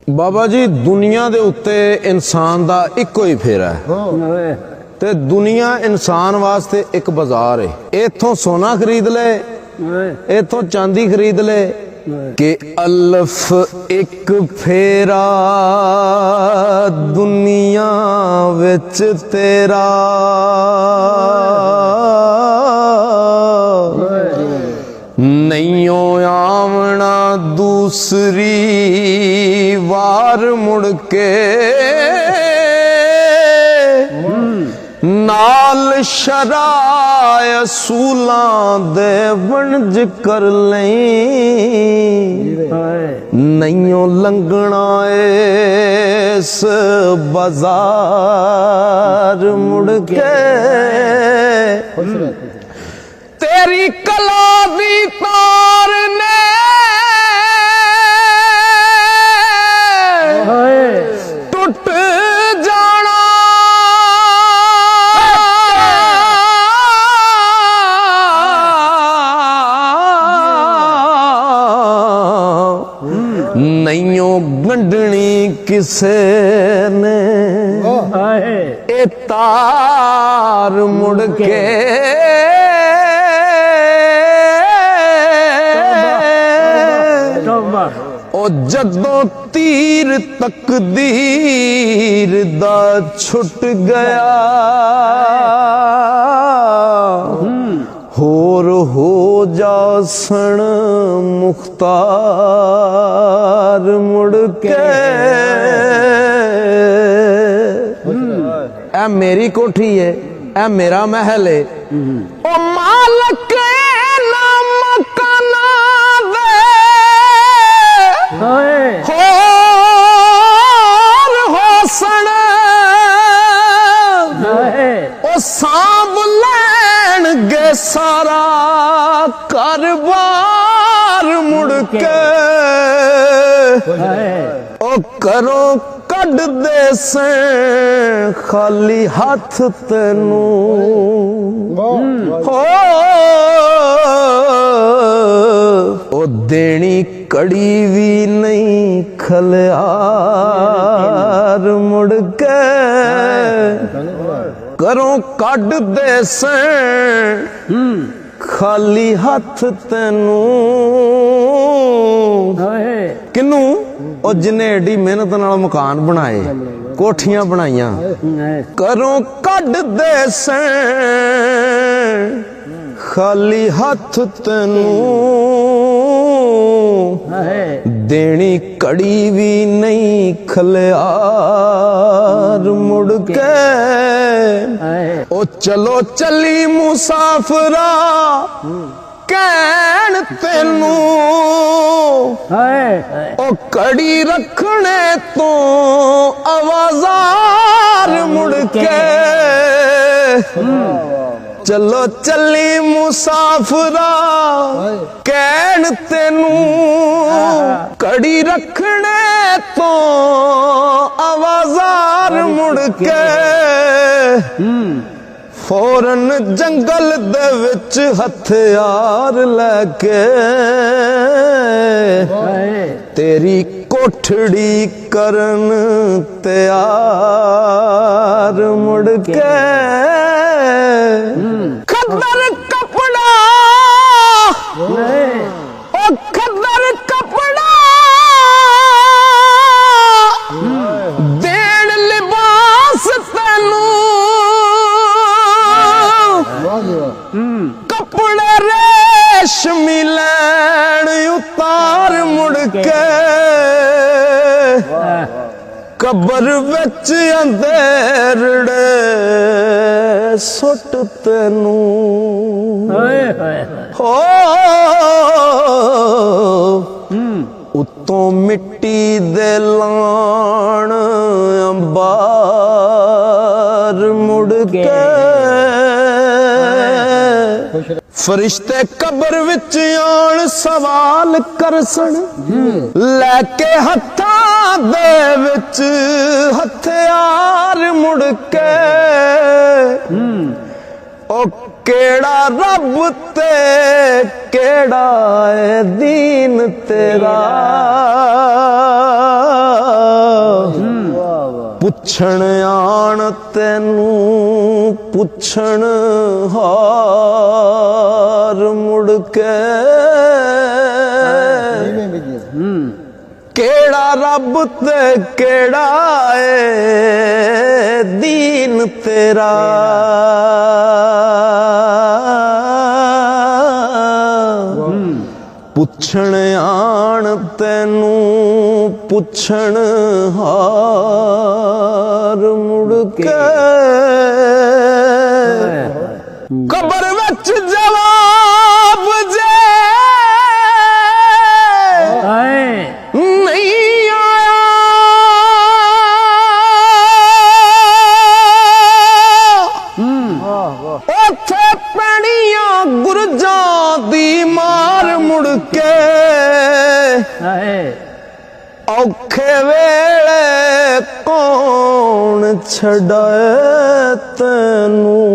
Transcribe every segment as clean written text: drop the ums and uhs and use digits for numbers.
बाबा जी दुनिया दे उत्ते इंसान दा इक्को ही फेरा है ते दुनिया इंसान वास्ते एक बाजार है। इथों सोना खरीद ले, इथों चांदी खरीद ले कि अल्फ एक फेरा दुनिया विच तेरा नहीं आवना दूसरी वार मुड़ के नाल शराय असूलां दे वणज कर लई नहीं लंघना इस बाजार मुड़ के तेरी कला दी तार ने टुट जाना नहीं गंढनी किसे ने ए तार मुड़ के ओ जदों तीर तकदीर दा छुट गया होर हो जा सन मुख्तार मुड़ के ऐ मेरी कोठी है, ऐ मेरा महल है। ओ मालक सांभ लैणगे सारा कारोबार मुड़ के ओ करो कढ दे से खाली हाथ तेनू हो ओ देनी कड़ी भी नहीं खलियार मुड़ के करो कढ दे से खाली हाथ तेनू किनू ओ जिन्हें एडी मेहनत नाल मकान बनाए कोठियां बनाइया करो कढ दे से खाली हाथ तेनू देनी कड़ी भी नहीं खलियार मुड़ के ओ चलो चली मुसाफरा कहण तेनू ओ कड़ी रखने तो आवाज़ार मुड़ के चलो चली मुसाफरा कहण तेनू कड़ी रखने तो आवाज़ार मुड़ के फौरन जंगल दे विच हथियार लैके तेरी कोठड़ी करन तैयार मुड़ के खद्दर कपड़ा ओ खद्दर कपड़ा देण लिबास तेनू कपड़े रेशमी लैण उतार मुड़ के कबर विच अंधेरड़े सुट तेनू हो उत्तों मिट्टी दे लाण अंबार मुड़ के फरिश्ते कबर विच आण सवाल करसन लैके हत्थां दे विच हथियार मुड़ के ओ केड़ा रब ते केड़ा है दीन तेरा ਪੁੱਛਣ ਆਣ ਤੈਨੂੰ ਪੁੱਛਣ ਹਾਰ ਮੁੜ ਕੇ ਕਿਹੜਾ ਰੱਬ ਤੇ ਕਿਹੜਾ ਏ ਦੀਨ ਤੇਰਾ ਪੁੱਛਣ ਆਣ ਤੈਨੂੰ ਪੁੱਛਣ ਹਾਰ ਮੁੜ ਕੇ ਕਬਰ ਵਿੱਚ ਜਵਾਬ ਜੇ ਨਹੀਂ ਆਇਆ ਉੱਥੇ ਪੈਣੀਆਂ ਗੁਰਜਾਂ ਦੀ ਮਾਰ ਮੁੜ ਕੇ ਔਖੇ ਵੇਲੇ ਕੌਣ ਛੱਡੇ ਤੈਨੂੰ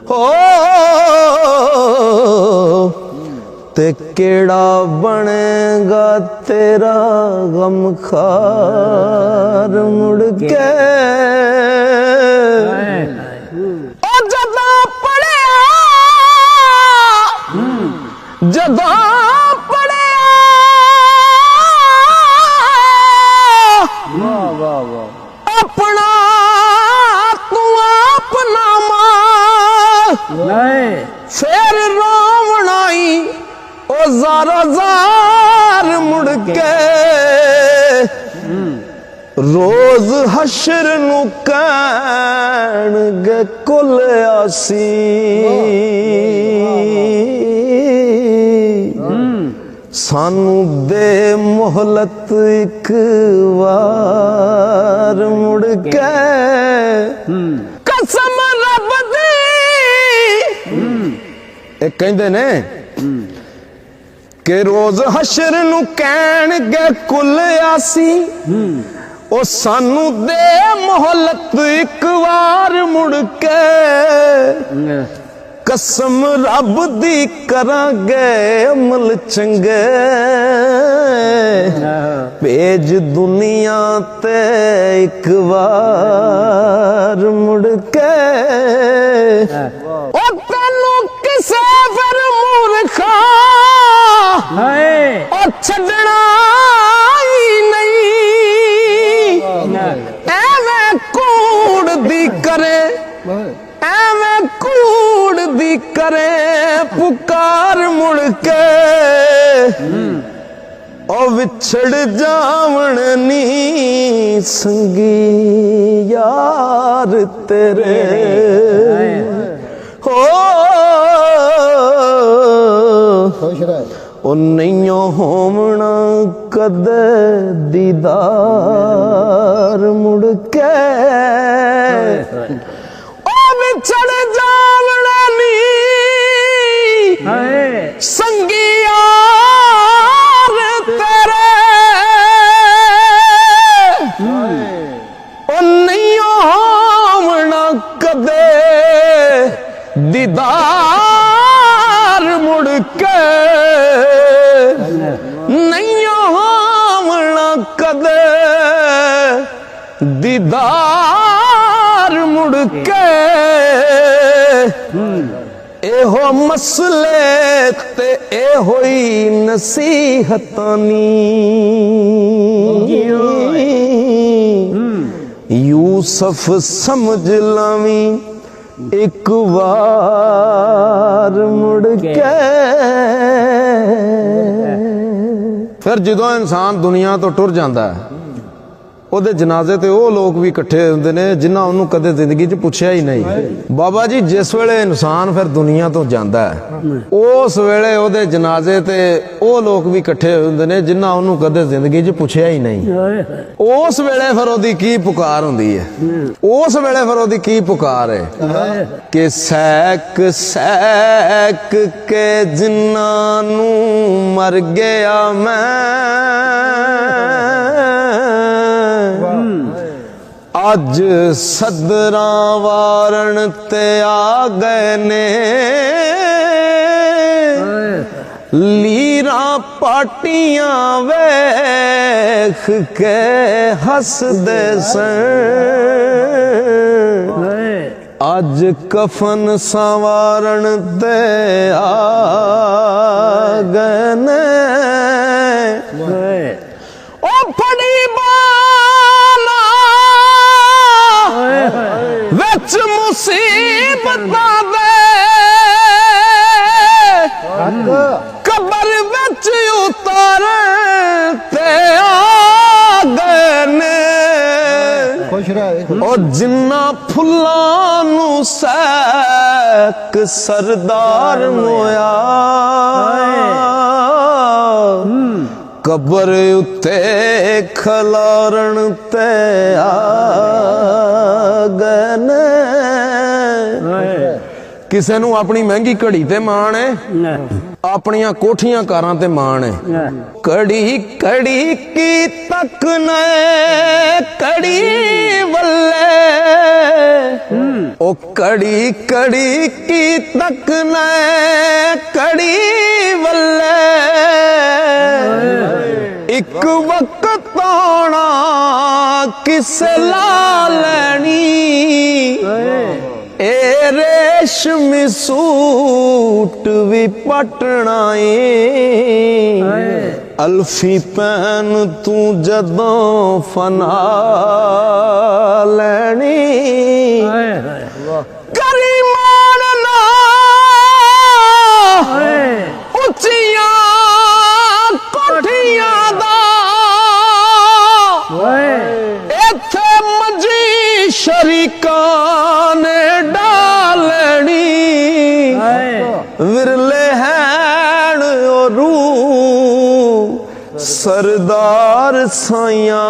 ਹੋ ਤੇ ਕਿਹੜਾ ਬਣੇਗਾ ਤੇਰਾ ਗਮਖਾਰ ਮੁੜ ਕੇ ਉਹ ਜਦੋਂ ਪੜਿਆ ਜਦੋਂ अपना तू अपना फिर रोवनाई ओ ज़ारा ज़ार मुड़ के रोज हशर नू कहणगे कुल आसी सानू दे मोहलत एक वार मुड़ के कसम रब दी एक कहंदे ने कि रोज हशर नू कहणगे कुल आसी ओ सानू दे मोहलत एक वार मुड़ के कसम रब दी करांगे अमल चंगे भेज दुनिया ते एक बार मुड़ के ओ तैनू किसे फिर मूर्खा ओ छड़ना ही नहीं एवें कूड़ दी करे एवें कूड़ दी करे पुकार मुड़ के ओ विछड़ जावण नी संगी यार तेरे हो ओ नहीं होवना कदे दीदार मुड़ के विछड़ जावना नी संगी यार तेरे ओ नहीं होवना कदे दीदार मुड़ के नहीं होवना कदे दीदार मुड़ के एहो मसले ते एहो ही नसीहतानी यूसुफ समझ लावी एक बार मुड़ के फिर जो इंसान दुनिया तो टुर जाता है ਉਹਦੇ ਜਨਾਜ਼ੇ ਤੇ ਉਹ ਲੋਕ ਵੀ ਇਕੱਠੇ ਹੁੰਦੇ ਨੇ ਜਿਨ੍ਹਾਂ ਉਹਨੂੰ ਕਦੇ ਜ਼ਿੰਦਗੀ 'ਚ ਪੁੱਛਿਆ ਹੀ ਨਹੀਂ। ਬਾਬਾ ਜੀ ਜਿਸ ਵੇਲੇ ਇਨਸਾਨ ਫਿਰ ਦੁਨੀਆ ਤੋਂ ਜਾਂਦਾ ਹੈ ਉਸ ਵੇਲੇ ਉਹਦੇ ਜਨਾਜ਼ੇ ਤੇ ਉਹ ਲੋਕ ਵੀ ਇਕੱਠੇ ਹੁੰਦੇ ਨੇ ਜਿਨ੍ਹਾਂ ਉਹਨੂੰ ਕਦੇ ਜ਼ਿੰਦਗੀ 'ਚ ਪੁੱਛਿਆ ਹੀ ਨਹੀਂ। ਉਸ ਵੇਲੇ ਫਿਰ ਉਹਦੀ ਕੀ ਪੁਕਾਰ ਹੁੰਦੀ ਹੈ, ਉਸ ਵੇਲੇ ਫਿਰ ਉਹਦੀ ਕੀ ਪੁਕਾਰ ਹੈ ਕਿ ਸੈਕ ਸੈਕ ਕੇ ਜਿਨ੍ਹਾਂ ਨੂੰ ਮਰ ਗਿਆ ਮੈਂ ਅੱਜ ਸਦਰਾਂ ਵਾਰਨ ਤੇ ਆ ਗਏ ਨੇ ਲੀਰਾਂ ਪਾਟੀਆਂ ਵੇਖ ਕੇ ਹੱਸਦੇ ਸਨ ਅੱਜ ਕਫਨ ਸੰਵਾਰਨ ਤੇ ਆ ਗਏ ਨੇ ਉਹ ਫੜੀ ਬਾਲਾ ਵਿੱਚ ਮੁਸੀਬਤਾਂ ਦੇ ਕਬਰ ਵਿੱਚ ਉਤਾਰਨ ਤੇ ਆ ਗਏ ਨੇ खुश रहे ਉਹ ਜਿੰਨਾ ਫੁੱਲਾਂ ਨੂੰ ਸੈਕ ਸਰਦਾਰ ਮੋਇਆ ਕਬਰ ਉੱਤੇ ਖਲਾਰਨ ਤੇ ਆ ਗਏ ਨੇ ਕਿਸੇ ਨੂੰ ਆਪਣੀ ਮਹਿੰਗੀ ਘੜੀ ਤੇ ਮਾਣ ਹੈ ਆਪਣੀਆਂ ਕੋਠੀਆਂ ਕਾਰਾਂ ਤੇ ਮਾਣ ਹੈ ਕੜੀ ਕੜੀ ਕੀ ਤੱਕ ਨੇ ਕੜੀ ਵੱਲੇ ਉਹ ਕੜੀ ਕੜੀ ਕੀ ਤੱਕ ਨੇ ਕੜੀ ਵੱਲੇ ਇੱਕ ਵਕਤ ਆਉਣਾ ਕਿਸੇ ਲਾ ਲੈਣੀ ए रेशमी सूट भी पटना अल्फी पैन तू जदों फना लैनी करी मानना उचिया कोठियां दा इत्थे मंजी शरीकां ने डालनी विरले हैन रू सरदार साइयां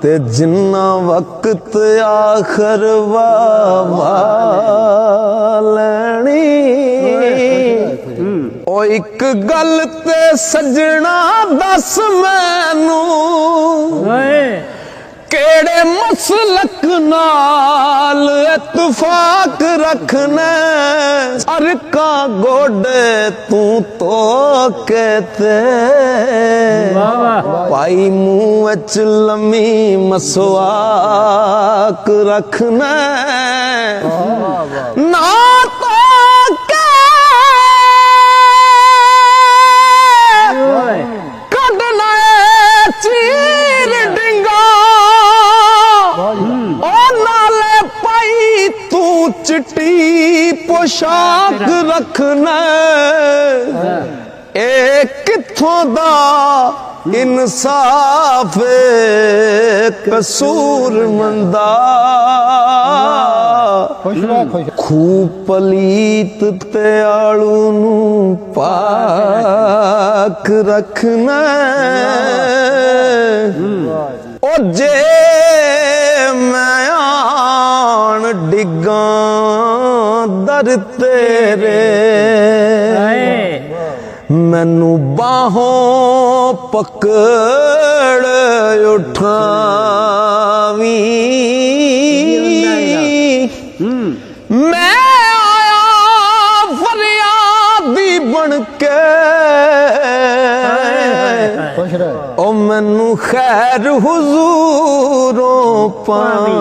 ते जिन्ना वक्त आखर वावा लैनी ओ एक गल ते सजना दस मैनू केड़े मसलक नाल इत्तफाक रखना अरका गोडे तू तो कहते पाई मुंह विच लम्मी मसवाक रखना ना तो कढना चीर डिंगा नाले पाई तू चिट्टी पोशाक रखना ए किथों दा इंसाफ कसूर मंदा खूब पलीत ते आलू नू पाक रखना ओ जे मैं आन डिगा दर तेरे मैनू बाहों पकड़ उठावी मैं आया फरियादी बन के ओ मैनू खैर हुजूरों पावी